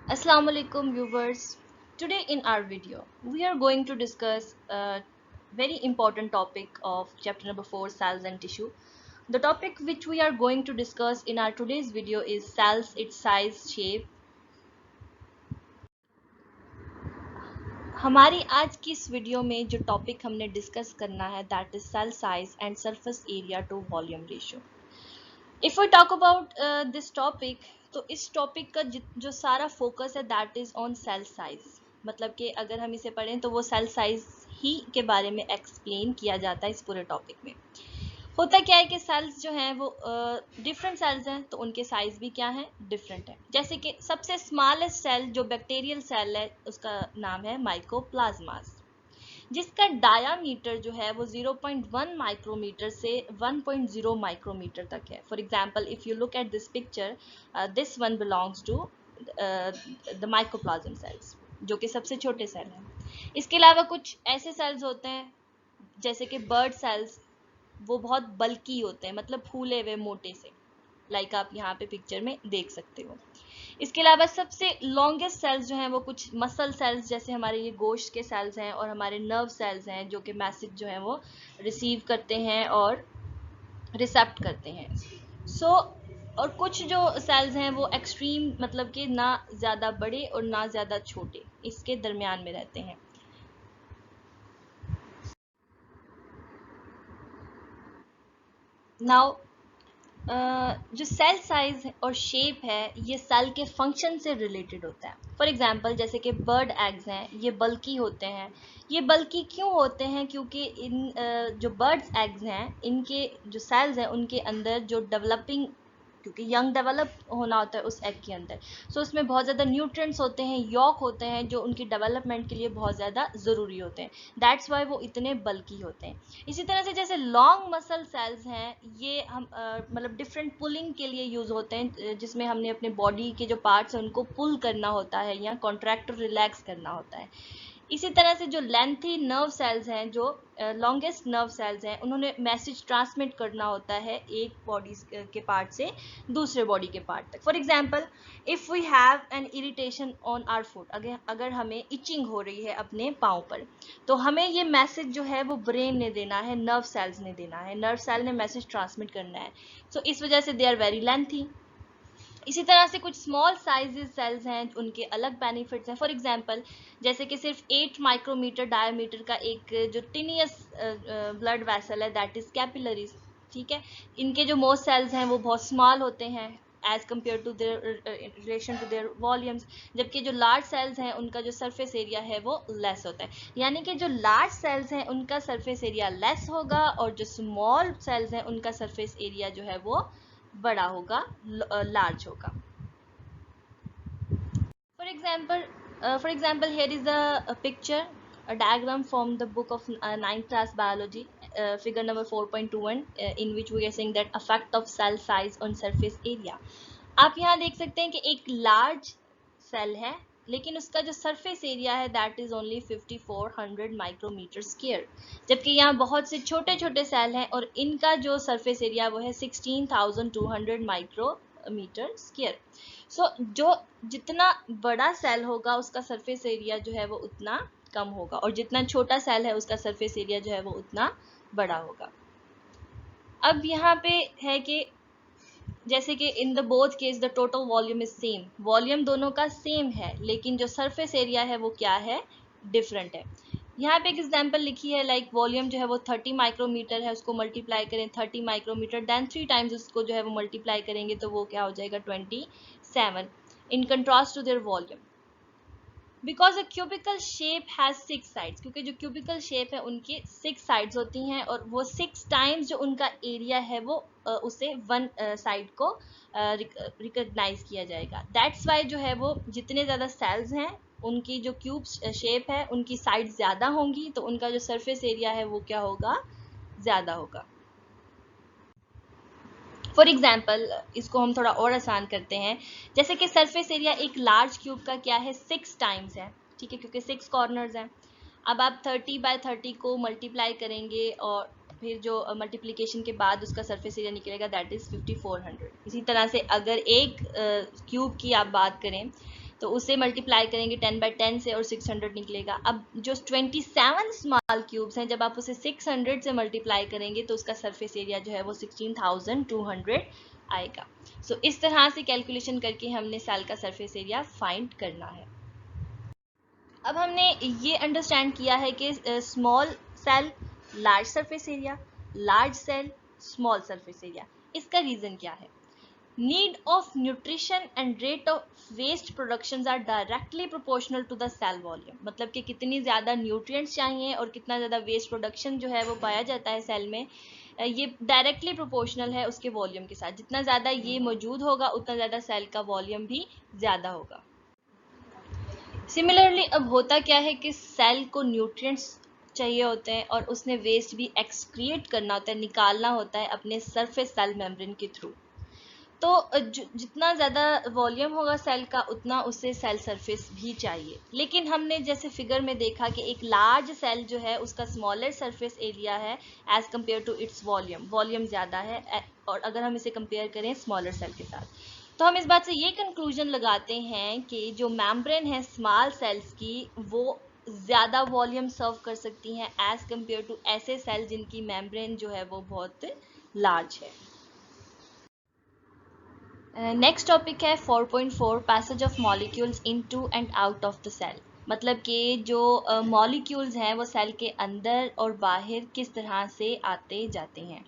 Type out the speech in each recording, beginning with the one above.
Assalamu alaikum viewers. Today in our video we are going to discuss a very important topic of chapter number 4, cells and tissue. The topic which we are going to discuss in our today's video is cells, its size, shape. हमारी आज की इस video में जो topic हमने discuss करना है that is cell size and surface area to volume ratio. If we talk about this topic, तो इस टॉपिक का जो सारा फोकस है that is on cell size. मतलब कि अगर हम इसे पढ़ें तो वो सेल साइज ही के बारे में एक्सप्लेन किया जाता है इस पूरे टॉपिक में. होता क्या है कि सेल्स जो हैं वो डिफरेंट सेल्स हैं, तो उनके साइज भी क्या है, डिफरेंट है. जैसे कि सबसे स्मॉलेस्ट सेल जो बैक्टीरियल सेल है उसका नाम है माइकोप्लाज्मास, जिसका डायामीटर जो है वो 0.1 माइक्रोमीटर से 1.0 माइक्रोमीटर तक है. For example if you look at this picture, this one belongs to the mycoplasm cells, जो कि सबसे छोटे सेल हैं. इसके अलावा कुछ ऐसे सेल्स होते हैं जैसे कि बर्ड सेल्स, वो बहुत बल्की होते हैं, मतलब फूले हुए मोटे से, लाइक आप यहाँ पे पिक्चर में देख सकते हो. इसके अलावा सबसे लॉन्गेस्ट सेल्स जो हैं वो कुछ मसल सेल्स, जैसे हमारे ये गोश्त के सेल्स हैं, और हमारे नर्व सेल्स हैं जो कि मैसेज जो है वो रिसीव करते हैं और रिसेप्ट करते हैं. और कुछ जो सेल्स हैं वो एक्सट्रीम, मतलब कि ना ज़्यादा बड़े और ना ज़्यादा छोटे, इसके दरमियान में रहते हैं. नाउ जो सेल साइज और शेप है ये सेल के फंक्शन से रिलेटेड होता है. फॉर एग्जांपल जैसे कि बर्ड एग्स हैं, ये बल्की होते हैं. ये बल्की क्यों होते हैं? क्योंकि इन जो बर्ड्स एग्स हैं इनके जो सेल्स हैं उनके अंदर जो डेवलपिंग, क्योंकि यंग डेवलप होना होता है उस एग के अंदर, सो उसमें बहुत ज़्यादा न्यूट्रिएंट्स होते हैं, यॉक होते हैं, जो उनकी डेवलपमेंट के लिए बहुत ज़्यादा ज़रूरी होते हैं. दैट्स वाई वो इतने बल्की होते हैं. इसी तरह से जैसे लॉन्ग मसल सेल्स हैं, ये हम मतलब डिफरेंट पुलिंग के लिए यूज़ होते हैं, जिसमें हमने अपने बॉडी के जो पार्ट्स हैं उनको पुल करना होता है या कॉन्ट्रैक्ट रिलैक्स करना होता है. इसी तरह से जो लेंथी नर्व सेल्स हैं, जो लॉन्गेस्ट नर्व सेल्स हैं, उन्होंने मैसेज ट्रांसमिट करना होता है एक बॉडी के पार्ट से दूसरे बॉडी के पार्ट तक. For example if we have an irritation on our foot, अगर हमें इचिंग हो रही है अपने पाँव पर, तो हमें ये मैसेज जो है वो ब्रेन ने देना है, नर्व सेल्स ने देना है, नर्व सेल ने मैसेज ट्रांसमिट करना है. सो इस वजह से दे आर वेरी लेंथी. इसी तरह से कुछ स्मॉल साइजेस सेल्स हैं, उनके अलग बेनिफिट्स हैं. फॉर एग्जांपल जैसे कि सिर्फ 8 माइक्रोमीटर डायमीटर का एक जो टिनियस ब्लड वेसल है दैट इज कैपिलरीज. ठीक है, इनके जो मोस्ट सेल्स हैं वो बहुत स्मॉल होते हैं as compare to their relation to their volumes, जबकि जो लार्ज सेल्स हैं उनका जो सरफेस एरिया है वो लेस होता है. यानी कि जो लार्ज सेल्स हैं उनका सरफेस एरिया लेस होगा और जो स्मॉल सेल्स हैं उनका सरफेस एरिया जो है वो बड़ा होगा, लार्ज होगा. For example, here is a picture, a diagram from the book of 9th class biology, figure number 4.21, in which we are saying that effect of cell size on surface area. आप यहाँ देख सकते हैं कि एक large cell है, लेकिन उसका जो सरफेस एरिया है that is only 5400 micrometer square, जबकि यहाँ बहुत से छोटे छोटे सेल हैं और इनका जो सरफेस एरिया वो है 16200 माइक्रोमीटर स्क्वायर. सो जो जितना बड़ा सेल होगा उसका सरफेस एरिया जो है वो उतना कम होगा, और जितना छोटा सेल है उसका सरफेस एरिया जो है वो उतना बड़ा होगा. अब यहाँ पे है कि जैसे कि in the both case the total volume is same, volume दोनों का सेम है, लेकिन जो सरफेस एरिया है वो क्या है, डिफरेंट है. यहाँ पे एक एग्जांपल लिखी है, लाइक वॉल्यूम जो है वो 30 माइक्रोमीटर है, उसको मल्टीप्लाई करें 30 माइक्रोमीटर, देन 3 टाइम्स उसको जो है वो मल्टीप्लाई करेंगे तो वो क्या हो जाएगा, 27. In contrast to their volume, because a cubical shape has 6 sides, क्योंकि जो क्यूबिकल शेप है उनकी 6 साइड्स होती हैं और वो 6 टाइम्स जो उनका एरिया है वो उसे वन साइड को रिकॉग्नाइज किया जाएगा. दैट्स वाई जो है वो जितने ज़्यादा सेल्स हैं उनकी जो क्यूब शेप है उनकी साइड ज़्यादा होंगी, तो उनका जो सरफेस एरिया है वो क्या होगा, ज़्यादा होगा. फॉर एग्जाम्पल इसको हम थोड़ा और आसान करते हैं, जैसे कि सरफेस एरिया एक लार्ज क्यूब का क्या है, 6 टाइम्स है. ठीक है, क्योंकि 6 कॉर्नर्स हैं. अब आप 30/30 को मल्टीप्लाई करेंगे और फिर जो मल्टीप्लिकेशन के बाद उसका सरफेस एरिया निकलेगा दैट इज़ 5400. इसी तरह से अगर एक क्यूब की आप बात करें तो उसे मल्टीप्लाई करेंगे 10/10 से और 600 निकलेगा। अब जो 27 स्मॉल क्यूब्स हैं, जब आप उसे 600 से मल्टीप्लाई करेंगे तो उसका सरफेस एरिया जो है वो 16,200 आएगा। सो इस तरह से कैलकुलेशन करके हमने सेल का सरफेस एरिया फाइंड करना है। अब हमने ये अंडरस्टैंड किया है कि small cell large surface area, large cell small surface area. इसका रीजन क्या है? Need of nutrition and rate of waste productions are directly proportional to the cell volume। मतलब कि कितनी ज़्यादा न्यूट्रिएंट्स चाहिए और कितना ज़्यादा वेस्ट प्रोडक्शन जो है वो पाया जाता है सेल में, ये डायरेक्टली प्रोपोर्शनल है उसके वॉल्यूम के साथ। जितना ज़्यादा ये मौजूद होगा उतना ज़्यादा सेल का वॉल्यूम भी ज़्यादा होगा। सिमिलरली अब होता क्या है कि सेल को न्यूट्रिएंट्स चाहिए होते हैं और उसने वेस्ट भी एक्सक्रिएट करना होता है, निकालना होता है अपने सरफेस सेल मेम्ब्रेन के थ्रू। तो जितना ज़्यादा वॉल्यूम होगा सेल का उतना उससे सेल सरफेस भी चाहिए। लेकिन हमने जैसे फिगर में देखा कि एक लार्ज सेल जो है उसका स्मॉलर सरफेस एरिया है as compare to its volume ज़्यादा है, और अगर हम इसे कंपेयर करें स्मॉलर सेल के साथ, तो हम इस बात से ये कंक्लूजन लगाते हैं कि जो मेम्ब्रेन है स्मॉल सेल्स की वो ज़्यादा वॉल्यूम सर्व कर सकती हैं एज कम्पेयर टू ऐसे सेल जिनकी मेम्ब्रेन जो है वो बहुत लार्ज है। नेक्स्ट टॉपिक है 4.4 passage of molecules into and out of the cell. मतलब कि जो मॉलिक्यूल्स हैं वो सेल के अंदर और बाहर किस तरह से आते जाते हैं।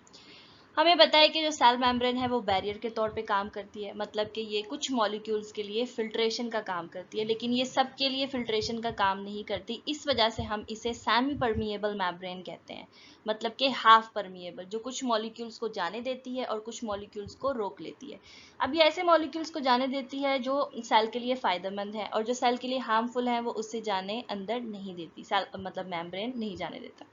हमें पता है कि जो सेल मेम्ब्रेन है वो बैरियर के तौर पे काम करती है, मतलब कि ये कुछ मॉलिक्यूल्स के लिए फिल्ट्रेशन का काम करती है, लेकिन ये सब के लिए फिल्ट्रेशन का काम नहीं करती। इस वजह से हम इसे सेमी परमिएबल मेम्ब्रेन कहते हैं, मतलब कि हाफ परमिएबल, जो कुछ मॉलिक्यूल्स को जाने देती है और कुछ मॉलिक्यूल्स को रोक लेती है। अब ये ऐसे मॉलिक्यूल्स को जाने देती है जो सेल के लिए फायदेमंद है, और जो सेल के लिए हार्मफुल है वो उससे जाने अंदर नहीं देती, सेल मतलब मेम्ब्रेन नहीं जाने देता।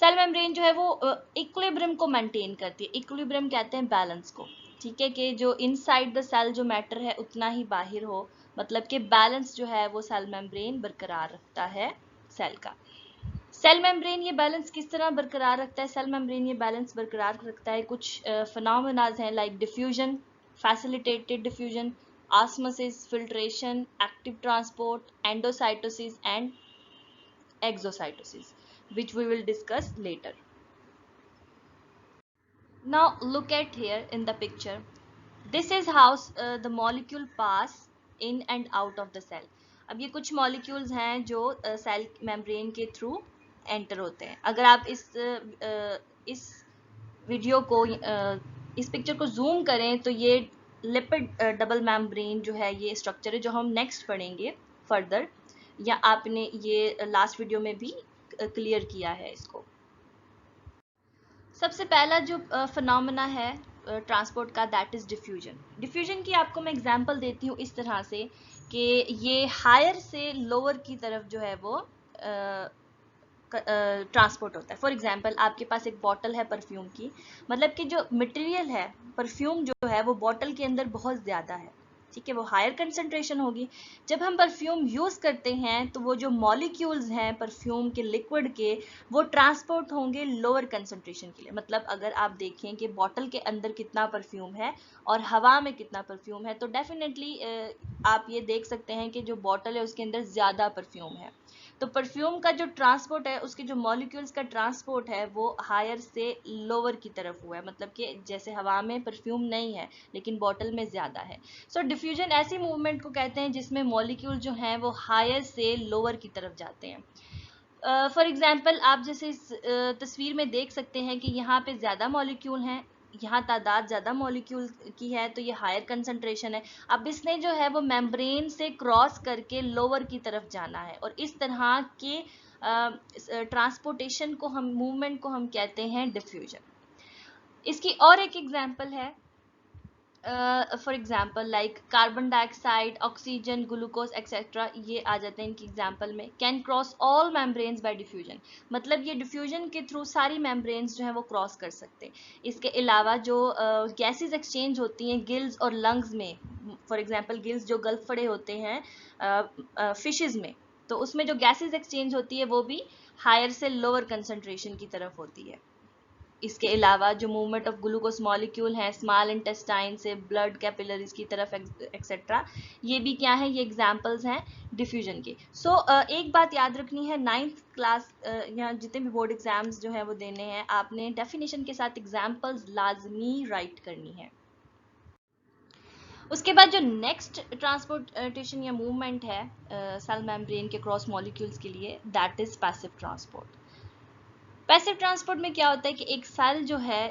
सेल मेम्ब्रेन जो है वो इक्विलिब्रियम को मेंटेन करती है। इक्विलिब्रियम कहते हैं बैलेंस को, ठीक है, कि जो इनसाइड द सेल जो मैटर है उतना ही बाहर हो, मतलब कि बैलेंस जो है वो सेल मेम्ब्रेन बरकरार रखता है सेल का। सेल मेम्ब्रेन ये बैलेंस किस तरह बरकरार रखता है? सेल मेम्ब्रेन ये बैलेंस बरकरार रखता है कुछ फिनोमेनाज हैं like diffusion, facilitated diffusion, osmosis, filtration, active transport, endocytosis and exocytosis, which we will discuss later. Now look at here in the picture. This is how the molecule pass in and out of the cell. अब ये कुछ molecules हैं जो cell membrane के through enter होते हैं। अगर आप इस वीडियो को इस पिक्चर को जूम करें तो ये लिपिड डबल मेम्ब्रेन जो है ये स्ट्रक्चर है जो हम नेक्स्ट पढ़ेंगे फर्दर, या आपने ये लास्ट वीडियो में भी क्लियर किया है इसको। सबसे पहला जो फिनोमेना है ट्रांसपोर्ट का, दैट इज डिफ्यूजन। डिफ्यूजन की आपको मैं एग्जांपल देती हूँ इस तरह से कि ये हायर से लोअर की तरफ जो है वो ट्रांसपोर्ट होता है। फॉर एग्जांपल आपके पास एक बॉटल है परफ्यूम की, मतलब कि जो मटेरियल है परफ्यूम जो है वो बॉटल के अंदर बहुत ज़्यादा है, ठीक है, वो हायर कंसंट्रेशन होगी। जब हम परफ्यूम यूज़ करते हैं तो वो जो मॉलिक्यूल्स हैं परफ्यूम के लिक्विड के वो ट्रांसपोर्ट होंगे लोअर कंसंट्रेशन के लिए। मतलब अगर आप देखें कि बॉटल के अंदर कितना परफ्यूम है और हवा में कितना परफ्यूम है, तो डेफिनेटली आप ये देख सकते हैं कि जो बॉटल है उसके अंदर ज़्यादा परफ्यूम है। तो परफ्यूम का जो ट्रांसपोर्ट है, उसके जो मॉलिक्यूल्स का ट्रांसपोर्ट है वो हायर से लोअर की तरफ हुआ है, मतलब कि जैसे हवा में परफ्यूम नहीं है लेकिन बॉटल में ज़्यादा है। सो डिफ्यूजन ऐसी मूवमेंट को कहते हैं जिसमें मॉलिक्यूल जो हैं वो हायर से लोअर की तरफ जाते हैं। फॉर एग्जांपल आप जैसे इस तस्वीर में देख सकते हैं कि यहाँ पे ज़्यादा मॉलिक्यूल हैं, यहाँ तादाद ज़्यादा मॉलिक्यूल की है, तो ये हायर कंसंट्रेशन है। अब इसने जो है वो मेम्ब्रेन से क्रॉस करके लोअर की तरफ जाना है, और इस तरह के ट्रांसपोर्टेशन को हम मूवमेंट को हम कहते हैं डिफ्यूजन। इसकी और एक एग्जांपल है, for example like carbon dioxide, oxygen, glucose etcetera, ये आ जाते हैं इनकी एग्जाम्पल में। Can cross all membranes bye diffusion, मतलब ये डिफ्यूजन के थ्रू सारी मेम्ब्रेन्स जो है वो क्रॉस कर सकते हैं। इसके अलावा जो गैसेस एक्सचेंज होती हैं गिल्स और लंग्स में, फॉर एग्जाम्पल गिल्स जो गल्फ पड़े होते हैं फिशेज में, तो उसमें जो गैसेस एक्सचेंज होती है वो भी हायर से लोअर कंसंट्रेशन की तरफ होती है। इसके अलावा जो मूवमेंट ऑफ ग्लूकोज मॉलिक्यूल है स्मॉल इंटेस्टाइन से ब्लड कैपिलरीज की तरफ एक्सेट्रा, ये भी क्या है, ये एग्जांपल्स हैं डिफ्यूजन के। सो एक बात याद रखनी है, 9th क्लास या जितने भी बोर्ड एग्जाम्स जो है वो देने हैं, आपने डेफिनेशन के साथ एग्जांपल्स लाजमी राइट करनी है। उसके बाद जो नेक्स्ट ट्रांसपोर्टेशन या मूवमेंट है सेल मेम्ब्रेन के क्रॉस मॉलिक्यूल्स के लिए, that is passive transport. Passive transport में क्या होता है कि एक सेल जो है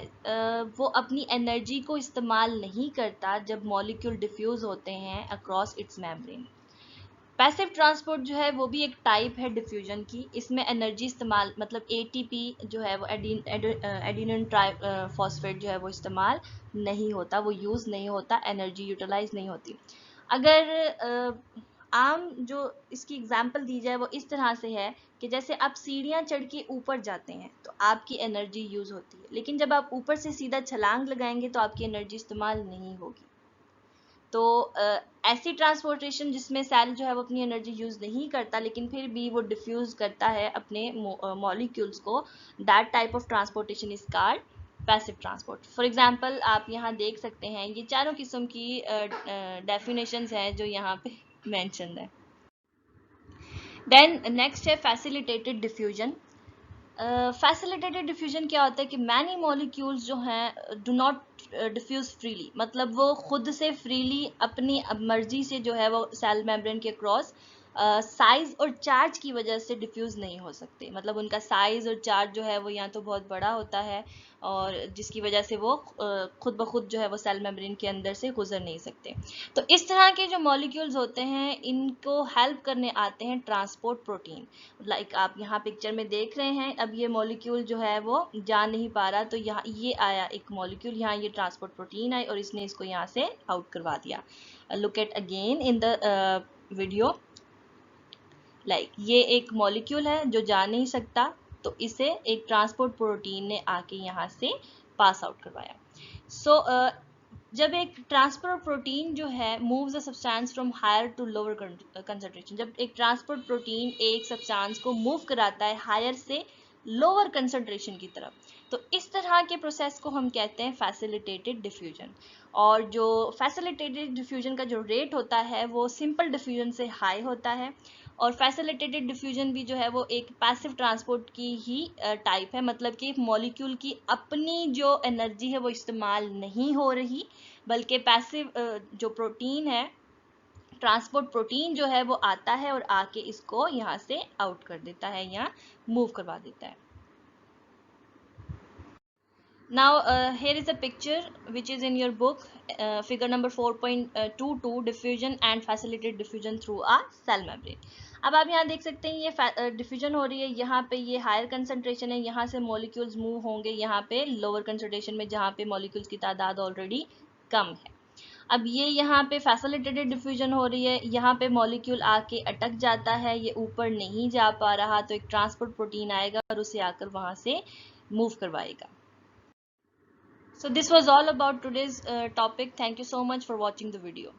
वो अपनी एनर्जी को इस्तेमाल नहीं करता जब मॉलिक्यूल डिफ्यूज होते हैं across its membrane. Passive transport जो है वो भी एक टाइप है डिफ्यूजन की। इसमें एनर्जी इस्तेमाल मतलब एटीपी जो है वो एडिनिन ट्राइफॉस्फेट जो है वो इस्तेमाल नहीं होता, वो यूज़ नहीं होता, एनर्जी यूटिलाइज नहीं होती। अगर आम जो इसकी एग्जांपल दी जाए वो इस तरह से है कि जैसे आप सीढ़ियाँ चढ़ के ऊपर जाते हैं तो आपकी एनर्जी यूज़ होती है, लेकिन जब आप ऊपर से सीधा छलांग लगाएंगे तो आपकी एनर्जी इस्तेमाल नहीं होगी। तो ऐसी ट्रांसपोर्टेशन जिसमें सेल जो है वो अपनी एनर्जी यूज़ नहीं करता लेकिन फिर भी वो डिफ्यूज़ करता है अपने मॉलिक्यूल्स को, that type of transportation is called passive transport. For example आप यहाँ देख सकते हैं ये चारों किस्म की डेफिनेशंस हैं जो यहाँ पे मेंशन है। देन नेक्स्ट है फैसिलिटेटेड डिफ्यूजन। फैसिलिटेटेड डिफ्यूजन क्या होता है कि मैनी मॉलिक्यूल्स जो हैं डू नॉट डिफ्यूज फ्रीली, मतलब वो खुद से फ्रीली अपनी मर्जी से जो है वो सेल मेम्ब्रेन के क्रॉस साइज और चार्ज की वजह से डिफ्यूज नहीं हो सकते। मतलब उनका साइज और चार्ज जो है वो या तो बहुत बड़ा होता है और जिसकी वजह से वो खुद ब खुद जो है वो सेल मेम्ब्रेन के अंदर से गुजर नहीं सकते। तो इस तरह के जो मॉलिक्यूल्स होते हैं इनको हेल्प करने आते हैं ट्रांसपोर्ट प्रोटीन। लाइक आप यहाँ पिक्चर में देख रहे हैं, अब ये मॉलिक्यूल जो है वो जा नहीं पा रहा तो यहाँ ये आया एक मॉलिक्यूल, यहाँ ये ट्रांसपोर्ट प्रोटीन आई और इसने इसको यहाँ से आउट करवा दिया। Look at again in the video, like ये एक मॉलिक्यूल है जो जा नहीं सकता तो इसे एक ट्रांसपोर्ट प्रोटीन ने आके यहाँ से पास आउट करवाया। सो जब एक ट्रांसपोर्ट प्रोटीन जो है moves a substance from higher to lower concentration, जब एक ट्रांसपोर्ट प्रोटीन एक सब्सटेंस को मूव कराता है हायर से लोअर कंसंट्रेशन की तरफ, तो इस तरह के प्रोसेस को हम कहते हैं फैसिलिटेटेड डिफ्यूजन। और जो फैसिलिटेटेड डिफ्यूजन का जो रेट होता है वो सिंपल डिफ्यूजन से हाई होता है। और फैसिलिटेटेड डिफ्यूजन भी जो है वो एक पैसिव ट्रांसपोर्ट की ही टाइप है, मतलब कि मॉलिक्यूल की अपनी जो एनर्जी है वो इस्तेमाल नहीं हो रही बल्कि पैसिव जो प्रोटीन है ट्रांसपोर्ट प्रोटीन जो है वो आता है और आके इसको यहाँ से आउट कर देता है या मूव करवा देता है। Now here is a picture which is in your book, figure number 4.22, diffusion and facilitated diffusion through a cell membrane. अब आप यहाँ देख सकते हैं ये डिफ्यूजन हो रही है, यहाँ पे ये हायर कंसंट्रेशन है, यहाँ से मॉलिक्यूल्स मूव होंगे यहाँ पे लोअर कंसंट्रेशन में जहाँ पे मॉलिक्यूल्स की तादाद ऑलरेडी कम है। अब ये यहाँ पे फैसिलिटेटेड डिफ्यूजन हो रही है, यहाँ पे मॉलिक्यूल आके अटक जाता है, ये ऊपर नहीं जा पा रहा तो एक ट्रांसपोर्ट प्रोटीन आएगा और उसे आकर वहाँ से मूव करवाएगा। So this was all about today's topic. Thank you so much for watching the video.